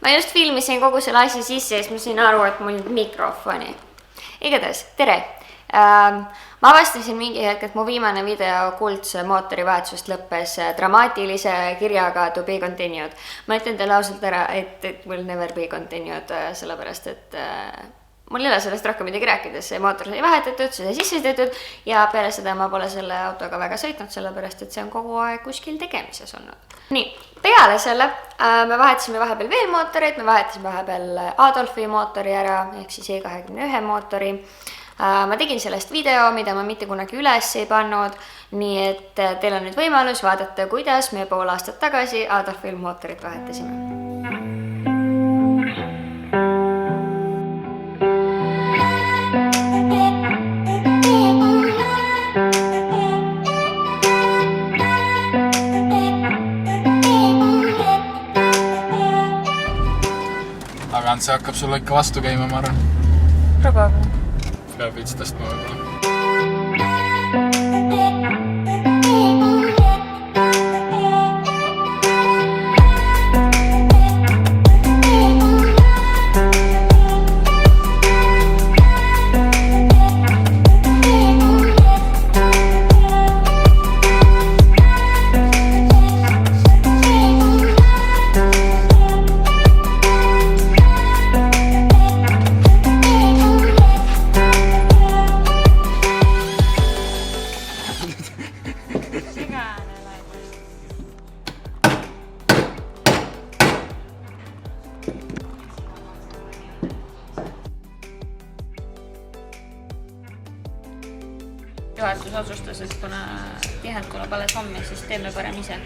ma just filmisin kogu selle asja sisse ja siis ma sain aru, et mul mikrofoni. Igatahes, tere! Ma avastasin mingi hetk, et mu viimane video kuldse mootorivahetusest lõppes dramaatilise kirjaga to be continued. Ma ütlen teile ausalt ära, et will never be continued, sellepärast, et mul ei ole sellest rohkem midagi rääkida, see mootor sai vahetatud, see sisse tehtud ja peale seda ma pole selle autoga väga sõitnud, sellepärast, et see on kogu aeg kuskil tegemises olnud. Nii, peale selle me vahetasime vahepeal veel mootoreid, me vahetasime vahepeal Adolfi mootori ära, ehk siis E21 mootori. Ma tegin sellest video, mida ma mitte kunagi üles ei pannud, nii et teil on nüüd võimalus vaadata, kuidas me pool aastat tagasi Adolfil mootorit vahetasime. Aga see hakkab sulle ikka vastu käima, ma arvan. Probably. Peab veits tõstma võib-olla. Juhatus otsustas, et kuna tihelt tuleb alles homme, siis teeme parem ise.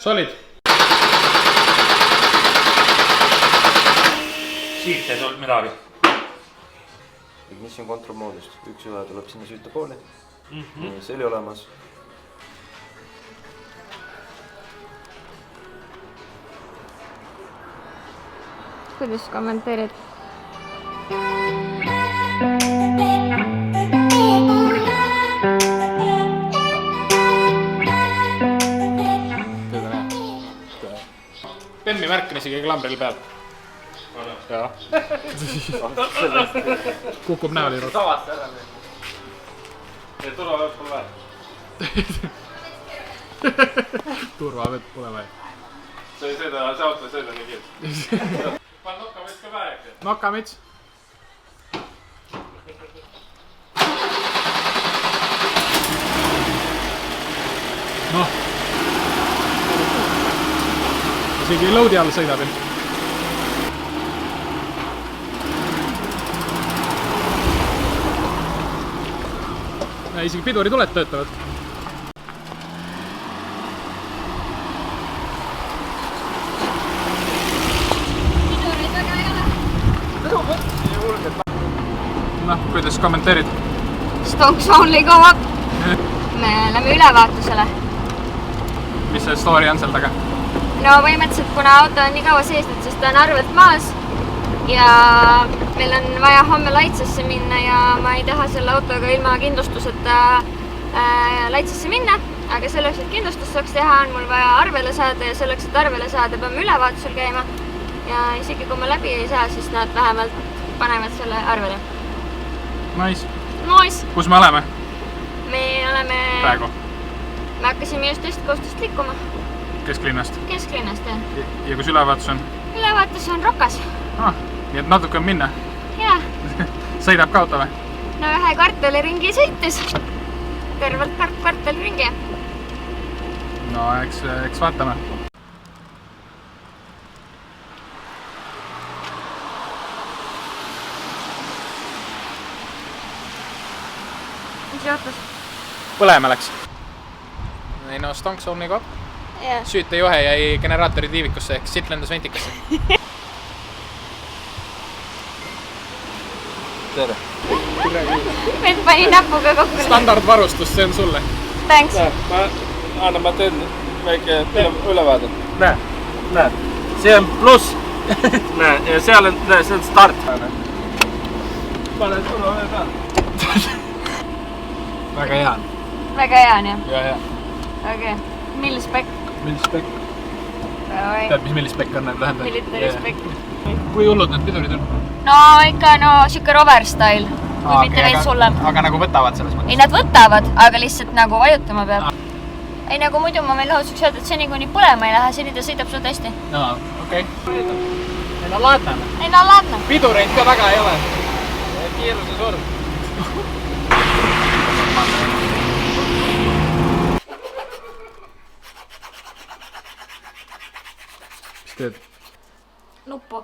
Solid? Siit ei tulnud midagi. Ignition control moodust. Üks ühe tuleb sinna süüta pooli. See oli olemas. Kuidas kommenteerid? Bemmi märk on isegi klambril peal. Jaa. Kukub näoli rot. Tavast ära meil. Ja turvavett pole vaja. Turvavett pole vaja. See auto ei sõida nii kiirelt. Pan nokamets ka vähek. Nokamets. Noh. Isegi loadi all sõidab. Ja isegi pidurituled töötavad. Pidurid väga ei ole. Noh, kuidas kommenteerid? Stonks only go up. Me oleme ülevaatusele. Mis see story on seal taga? No põhimõtteliselt, kuna auto on nii kaua seisnud, sest ta on arvelt maas ja meil on vaja homme laitsesse minna ja ma ei taha selle autoga ilma kindlustuseta laitsesse minna, aga selleks, et kindlustust saaks teha, on mul vaja arvele saada ja selleks, et arvele saada, peame ülevaatusel käima ja isegi kui ma läbi ei saa, siis nad vähemalt panevad selle arvele. Nice. Nice! Kus me oleme? Me oleme... Praegu? Me hakkasime just Östkoostust liikuma. Kesklinnast? Kesklinnast, jah. Ja kus ülevaatus on? Ülevaatus on Rokas. Nii et natuke on minna? Jaa. Sõidab ka auto või? No ühe kvartali ringi sõites. Tervelt kvartali ringi. No eks vaatame. Mis juhtus? Põlema läks. Ei no, stonks only go up. Süütejuhe jäi generaatori tiivikusse ehk siit lendas ventikasse. tere. Meid pani näpuga kokku. Standardvarustus, see on sulle. Thanks. Ma teen väike ülevaade. Näe, see on pluss. Näe, ja seal on, see on start. Pane sulle ühe peale. Väga hea. Väga hea on jah? Ja. Okei. Millispekk? Millispekk. Tead, mis millispekk on? Military spekk. Kui hullud need pidurid on? No ikka siuke rover style. Kui mitte veits hullem. Aga nagu võtavad selles mõttes? Ei, nad võtavad, aga lihtsalt nagu vajutama peab. Ei, nagu muidu ma meil lahutuseks öelda, et seni kuni põlema ei lähe, seni ta sõidab sulle hästi. Aa, okei. Ei, no laadne. Ei, no laadne. Pidureid ka väga ei ole. Kiiruse surm. Mis teed? Nuppu.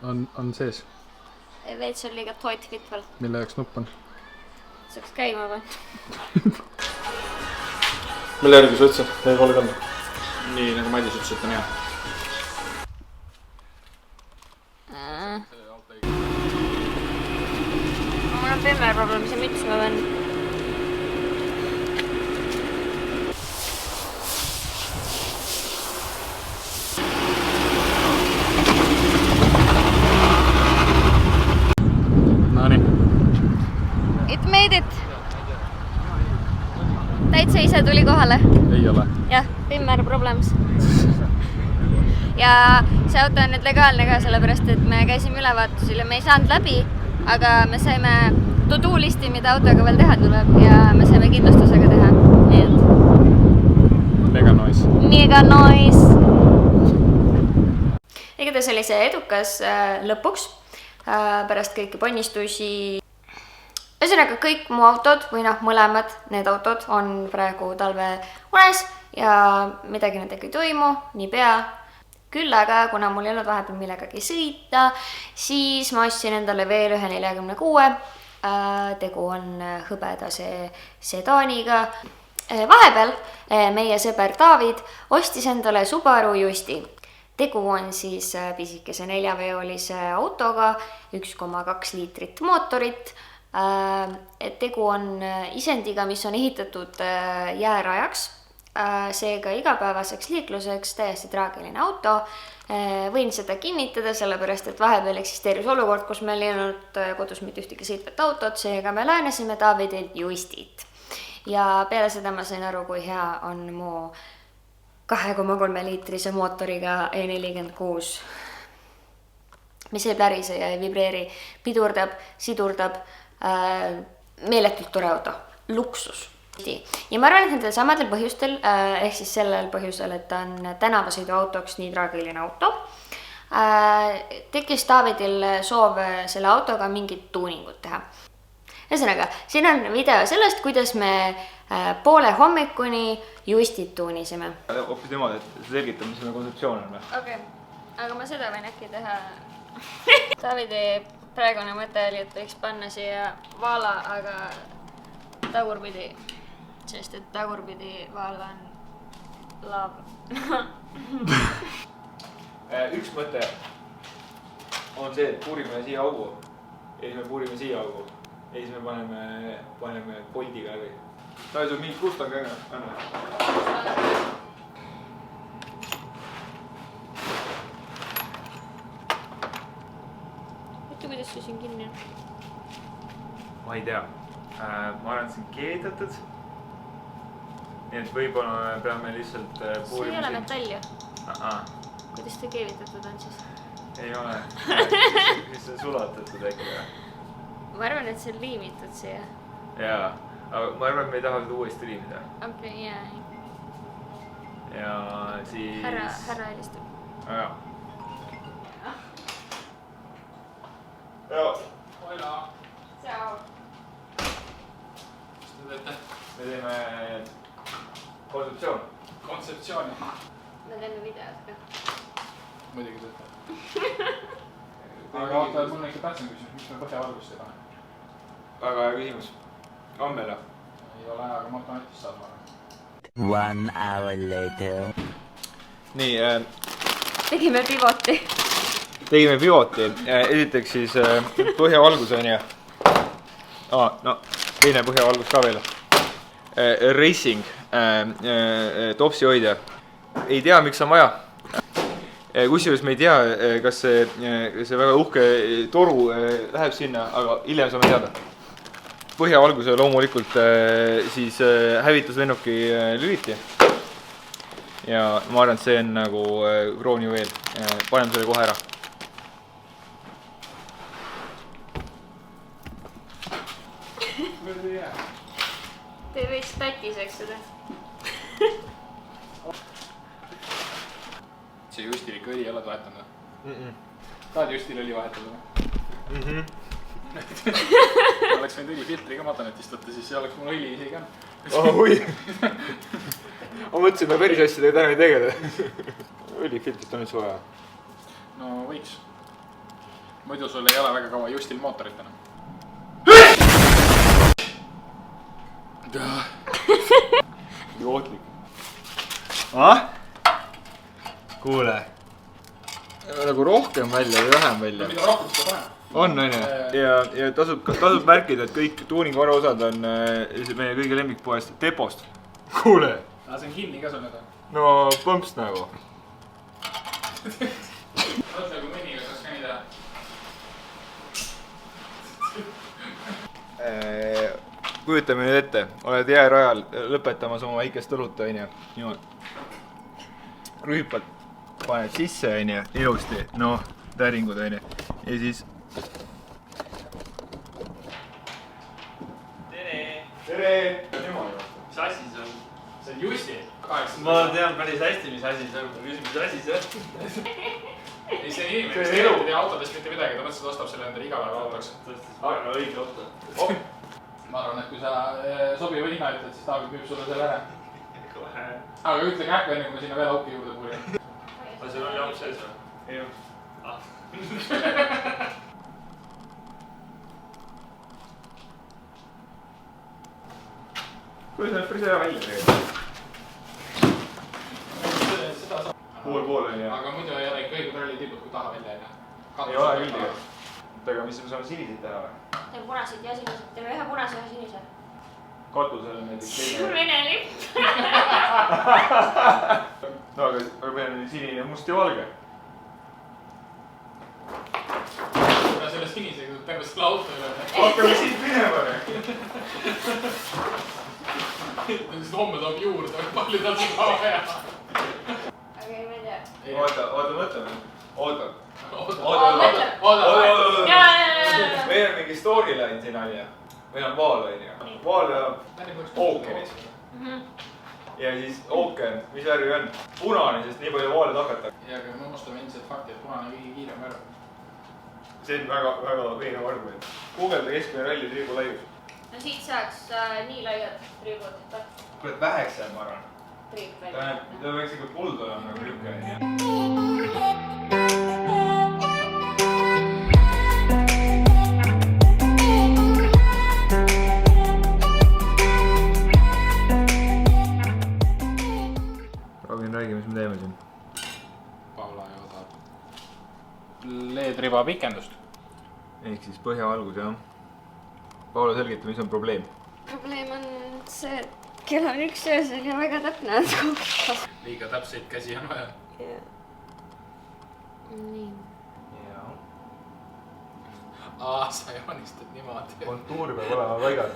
On sees? Veits on liiga toit fit veel. Mille jaoks nupp on? Saaks käima või? Mille järgi sa ütlesid? Ei ole kanda. Nii, nagu Madis ütles, et on hea. Mul on pimmer probleem, see müts ma pean. It made it! Täitsa ise tuli kohale. Ei ole. Jah, pimmer problems. Ja see auto on nüüd legaalne ka, sellepärast et me käisime ülevaatusel ja me ei saanud läbi, aga me saime to-do listi, mida autoga veel teha tuleb ja me saime kindlustusega teha. Nii et... Mega noise. Mega noise! Igatahes oli see edukas lõpuks pärast kõiki ponnistusi. Ühesõnaga kõik mu autod või mõlemad need autod on praegu talve unes ja midagi nendega ei toimu, nii pea. Küll aga, kuna mul ei olnud vahepeal millegagi sõita, siis ma ostsin endale veel ühe 46. Tegu on hõbedase sedaaniga. Vahepeal meie sõber David ostis endale Subaru Justi. Tegu on siis pisikese 4-veolise autoga, 1,2 liitrit mootorit. Tegu on isendiga, mis on ehitatud jäärajaks, seega igapäevaseks liikluseks täiesti traagiline auto. Võin seda kinnitada, sellepärast et vahepeal eksisteeris olukord, kus meil ei olnud kodus mitte ühtegi sõitvat autot, seega me laenasime Davidilt Justit. Ja peale seda ma sain aru, kui hea on mu 2,3 liitrise mootoriga E46, mis ei plärise ja ei vibreeri, pidurdab, sidurdab. Meeletult tore auto, luksus. Ja ma arvan, et nendel samadel põhjustel, ehk siis sellel põhjusel, et ta on tänavasõidu autoks nii traagiline auto, tekkis Davidil soov selle autoga mingit tuuningut teha. Ühesõnaga, siin on video sellest, kuidas me poole hommikuni Justit tuunisime. Hoopis niimoodi, et selgitame, mis selle kontseptsioon on. Okei, aga ma seda võin äkki teha. Davidi praegune mõte oli, et võiks panna siia vaala, aga tagurpidi, sest et tagurpidi vaala on laav. Üks mõte on see, et puurime siia augu. Ja siis me puurime siia augu. Ja siis me paneme poldiga läbi. Ta ei sul mingit kust on ka enam. Kuidas see siin kinni on? Ma ei tea. Ma olen siin keedetud. Nii et võib-olla me peame lihtsalt puurima. See ei ole metall ju. Aha. Kuidas ta keevitatud on siis? Ei ole. Mis on sulatatud äkki? Ma arvan, et see on liimitud siia. Jaa. Aga ma arvan, et me ei taha seda uuesti liimida. Okei, jaa. Ja siis... Härra helistub. Jaa. Joo. Hoida. Ciao. Mis te teete? Me teeme kontseptsiooni. Kontseptsiooni. Me teeme videot ka. Muidugi teete. Aga oota, mul on ikka tähtsam küsimus, miks me põhjavalgust ei pane? Väga hea küsimus. On meil? Ei ole, aga ma hakkan näitist saada. 1 hour later. Nii, Tegime pivoti. Tegime pivoti. Esiteks siis põhjavalgus on ja no teine põhjavalgus ka veel. Racing, topsi hoidja. Ei tea, miks on vaja. Kusjuures me ei tea, kas see väga uhke toru läheb sinna, aga hiljem saame teada. Põhjavalguse loomulikult siis hävituslennuki lüliti. Ja ma arvan, et see on nagu kroonijuveel. Paneme selle kohe ära. Te võiks tatiseks seda. See Justil ikka õli ei ole vahetanud. Tahad Justil õli vahetada? Oleks võinud õlifiltri ka matanetist võtta, siis oleks mul õli isegi on. Oi! Ma mõtlesin, me päris asjadega täna ei tegele. Õlifiltrit on üldse vaja. No võiks. Muidu sul ei ole väga kaua Justil mootorit enam. Jootlik. Kuule. Nagu rohkem välja või vähem välja? Mida rohkem seda panema? On. Ja tasub märkida, et kõik tuuningu osad on meie kõige lemmikpoest Depost. Kuule. See on kinni ka sul nüüd. No põmps nagu. Mõtle, kui mõniga saaks ka nii teha. Kujutame nüüd ette, oled jäärajal lõpetamas oma väikest õlut, onju. Rüüpad paned sisse, onju, ilusti, noh, täringud, onju. Ja siis... Tere! Mis asi see on? See on Justi. Ma tean päris hästi, mis asi see on. Küsin, mis asi see on? Ei, see inimene, kes tegelikult ei tea autodest mitte midagi, ta mõtles, et ostab selle endale igapäeva autoks. Väga õige auto. Ma arvan, et kui sa sobiva hinna ütled, siis Taavi müüb sulle selle ära. Aga ütle kähku enne, kui me sinna veel auki juurde puurime. Aga seal oli auk sees või? Ei. Kuidas näeb päris hea välja tegelikult? Pool on ja... Aga muidu ei ole ikka õiged rallitipud, kui taha välja ei näe. Ei ole küll tegelikult. Aga mis me saame siniseid teha või? Teeme punaseid ja sinised. Teeme ühe punase ja ühe sinise. Katusele näiteks teine. Vene lipp. No aga meil on sinine, must ja valge. Kuna selle sinisega tuleb terve selle auto üle. Hakkame siit minema. Sest homme toob juurde, palju tal seda vaja. Aga ei, ma ei tea. Oota, mõtleme. Oota. Meil on mingi storyline siin on ja. Meil on vaal on ja. Vaal elab ookeanis. Ja siis ookean, mis värvi on? Punane, sest nii palju vaale takatakse. Ja aga me unustame endiselt fakti, et punane kõige kiirem värv. See on väga veenav argument. Guugelda keskmine ralli triibu laius. No siit saaks nii laiad triibud. Kuule, väheks jääb, ma arvan. Triib Ta välja. võiks ikka kuld olema nagu niuke. Robin, räägi, mis me teeme siin? Paula joodab LED-riba pikendust. Ehk siis põhjavalgus, jah. Paula, selgita, mis on probleem? Probleem on see, et kell on 1 öösel ja väga täpne on koos. Liiga täpseid käsi on vaja. Nii. Sa joonistad niimoodi. Kontuur peab olema paigas.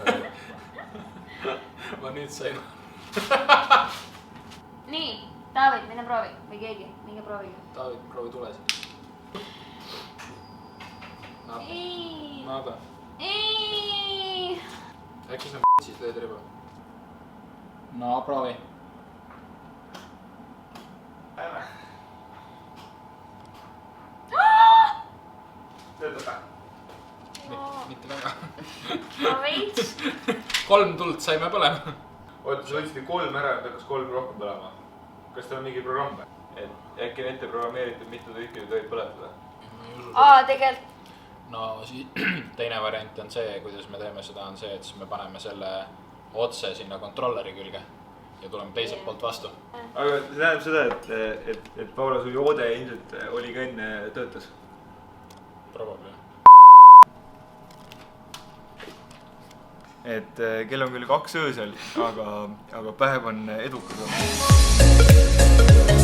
Ma nüüd sain. Nii, David, mine proovi. Või keegi, minge proovige. David, proovi tulesid. Nada. Äkki see on siis LED-riba? No, proovi. Töötab. Mitte väga. Ma veits. 3 tuld saime põlema. Oota, sa võtsid 3 ära, et hakkas 3 rohkem põlema. Kas teil on mingi programm? Et äkki on ette programmeeritud, mitu tükki tohib põletada? Tegelikult. No teine variant on see, kuidas me teeme seda, on see, et siis me paneme selle otse sinna kontrolleri külge ja tuleme teiselt poolt vastu. Aga see tähendab seda, et Paula, su joode ilmselt oli ka enne töötas? Probably. et kell on küll 2 öösel, aga päev on edukas olnud.